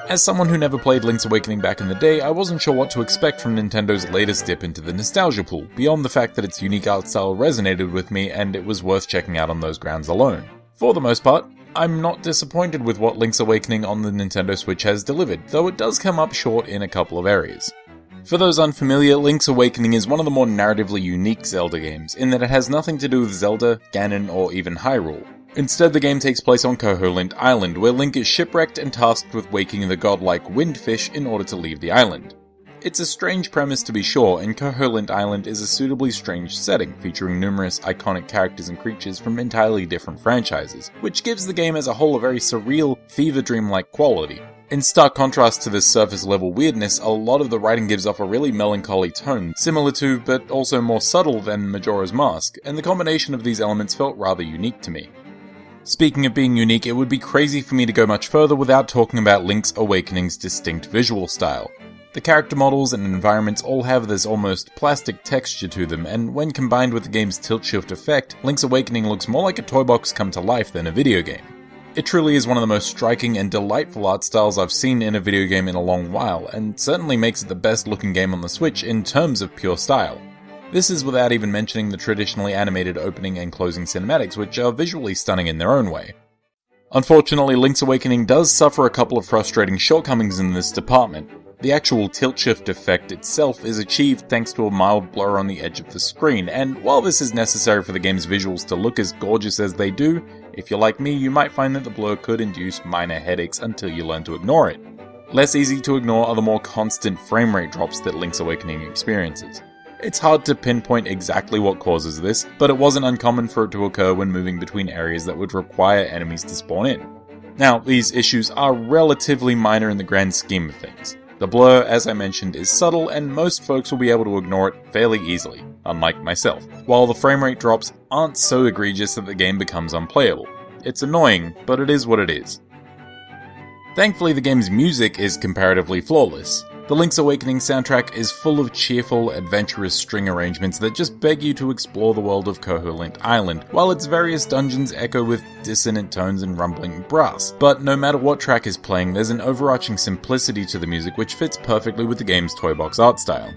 As someone who never played Link's Awakening back in the day, I wasn't sure what to expect from Nintendo's latest dip into the nostalgia pool, beyond the fact that its unique art style resonated with me and it was worth checking out on those grounds alone. For the most part, I'm not disappointed with what Link's Awakening on the Nintendo Switch has delivered, though it does come up short in a couple of areas. For those unfamiliar, Link's Awakening is one of the more narratively unique Zelda games, in that it has nothing to do with Zelda, Ganon, or even Hyrule. Instead, the game takes place on Koholint Island, where Link is shipwrecked and tasked with waking the godlike Windfish in order to leave the island. It's a strange premise to be sure, and Koholint Island is a suitably strange setting, featuring numerous iconic characters and creatures from entirely different franchises, which gives the game as a whole a very surreal, fever dream-like quality. In stark contrast to this surface-level weirdness, a lot of the writing gives off a really melancholy tone, similar to, but also more subtle than Majora's Mask, and the combination of these elements felt rather unique to me. Speaking of being unique, it would be crazy for me to go much further without talking about Link's Awakening's distinct visual style. The character models and environments all have this almost plastic texture to them, and when combined with the game's tilt-shift effect, Link's Awakening looks more like a toy box come to life than a video game. It truly is one of the most striking and delightful art styles I've seen in a video game in a long while, and certainly makes it the best looking game on the Switch in terms of pure style. This is without even mentioning the traditionally animated opening and closing cinematics, which are visually stunning in their own way. Unfortunately, Link's Awakening does suffer a couple of frustrating shortcomings in this department. The actual tilt-shift effect itself is achieved thanks to a mild blur on the edge of the screen, and while this is necessary for the game's visuals to look as gorgeous as they do, if you're like me, you might find that the blur could induce minor headaches until you learn to ignore it. Less easy to ignore are the more constant frame rate drops that Link's Awakening experiences. It's hard to pinpoint exactly what causes this, but it wasn't uncommon for it to occur when moving between areas that would require enemies to spawn in. Now, these issues are relatively minor in the grand scheme of things. The blur, as I mentioned, is subtle and most folks will be able to ignore it fairly easily, unlike myself, while the frame rate drops aren't so egregious that the game becomes unplayable. It's annoying, but it is what it is. Thankfully, the game's music is comparatively flawless. The Link's Awakening soundtrack is full of cheerful, adventurous string arrangements that just beg you to explore the world of Koholint Island, while its various dungeons echo with dissonant tones and rumbling brass. But no matter what track is playing, there's an overarching simplicity to the music which fits perfectly with the game's toy box art style.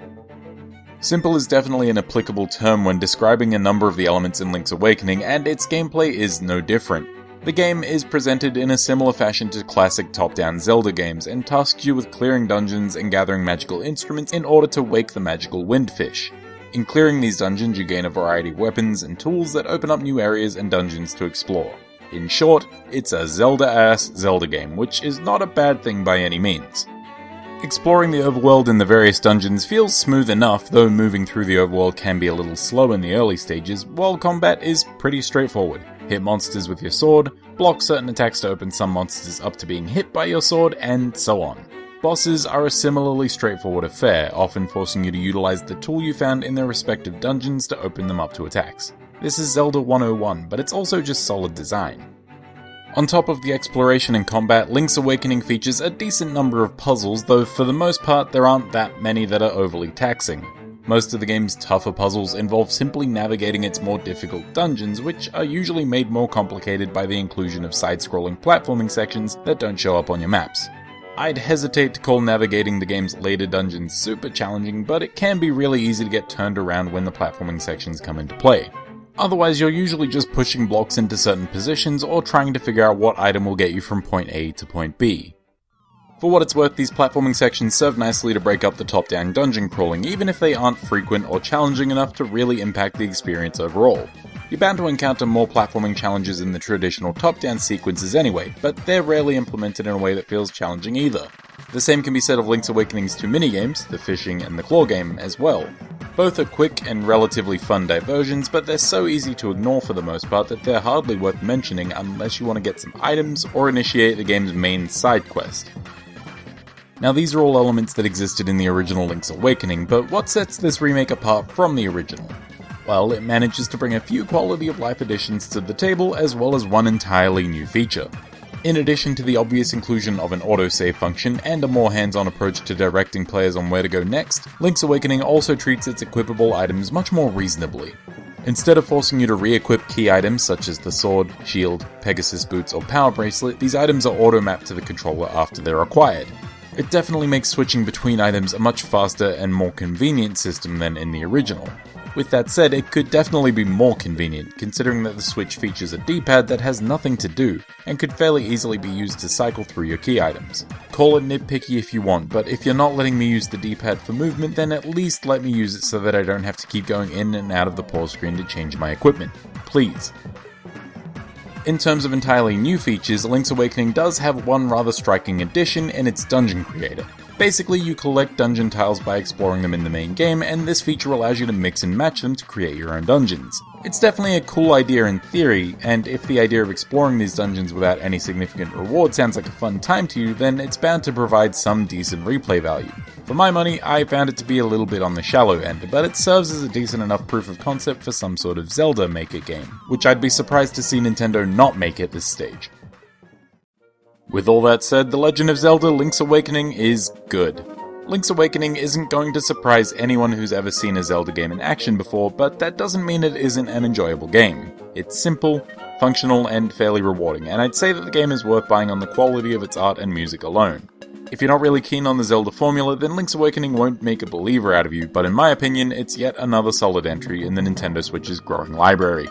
Simple is definitely an applicable term when describing a number of the elements in Link's Awakening, and its gameplay is no different. The game is presented in a similar fashion to classic top-down Zelda games, and tasks you with clearing dungeons and gathering magical instruments in order to wake the magical Windfish. In clearing these dungeons, you gain a variety of weapons and tools that open up new areas and dungeons to explore. In short, it's a Zelda-ass Zelda game, which is not a bad thing by any means. Exploring the overworld in the various dungeons feels smooth enough, though moving through the overworld can be a little slow in the early stages, while combat is pretty straightforward. Hit monsters with your sword, block certain attacks to open some monsters up to being hit by your sword, and so on. Bosses are a similarly straightforward affair, often forcing you to utilize the tool you found in their respective dungeons to open them up to attacks. This is Zelda 101, but it's also just solid design. On top of the exploration and combat, Link's Awakening features a decent number of puzzles, though for the most part there aren't that many that are overly taxing. Most of the game's tougher puzzles involve simply navigating its more difficult dungeons, which are usually made more complicated by the inclusion of side-scrolling platforming sections that don't show up on your maps. I'd hesitate to call navigating the game's later dungeons super challenging, but it can be really easy to get turned around when the platforming sections come into play. Otherwise, you're usually just pushing blocks into certain positions or trying to figure out what item will get you from point A to point B. For what it's worth, these platforming sections serve nicely to break up the top-down dungeon crawling, even if they aren't frequent or challenging enough to really impact the experience overall. You're bound to encounter more platforming challenges in the traditional top-down sequences anyway, but they're rarely implemented in a way that feels challenging either. The same can be said of Link's Awakening's two minigames, the fishing and the claw game, as well. Both are quick and relatively fun diversions, but they're so easy to ignore for the most part that they're hardly worth mentioning unless you want to get some items or initiate the game's main side quest. Now, these are all elements that existed in the original Link's Awakening, but what sets this remake apart from the original? Well, it manages to bring a few quality of life additions to the table, as well as one entirely new feature. In addition to the obvious inclusion of an autosave function and a more hands-on approach to directing players on where to go next, Link's Awakening also treats its equipable items much more reasonably. Instead of forcing you to re-equip key items such as the sword, shield, Pegasus boots, or power bracelet, these items are auto-mapped to the controller after they're acquired. It definitely makes switching between items a much faster and more convenient system than in the original. With that said, it could definitely be more convenient, considering that the Switch features a D-pad that has nothing to do, and could fairly easily be used to cycle through your key items. Call it nitpicky if you want, but if you're not letting me use the D-pad for movement, then at least let me use it so that I don't have to keep going in and out of the pause screen to change my equipment. Please. In terms of entirely new features, Link's Awakening does have one rather striking addition in its dungeon creator. Basically, you collect dungeon tiles by exploring them in the main game, and this feature allows you to mix and match them to create your own dungeons. It's definitely a cool idea in theory, and if the idea of exploring these dungeons without any significant reward sounds like a fun time to you, then it's bound to provide some decent replay value. For my money, I found it to be a little bit on the shallow end, but it serves as a decent enough proof of concept for some sort of Zelda Maker game, which I'd be surprised to see Nintendo not make at this stage. With all that said, The Legend of Zelda Link's Awakening is good. Link's Awakening isn't going to surprise anyone who's ever seen a Zelda game in action before, but that doesn't mean it isn't an enjoyable game. It's simple, functional, and fairly rewarding, and I'd say that the game is worth buying on the quality of its art and music alone. If you're not really keen on the Zelda formula, then Link's Awakening won't make a believer out of you, but in my opinion, it's yet another solid entry in the Nintendo Switch's growing library.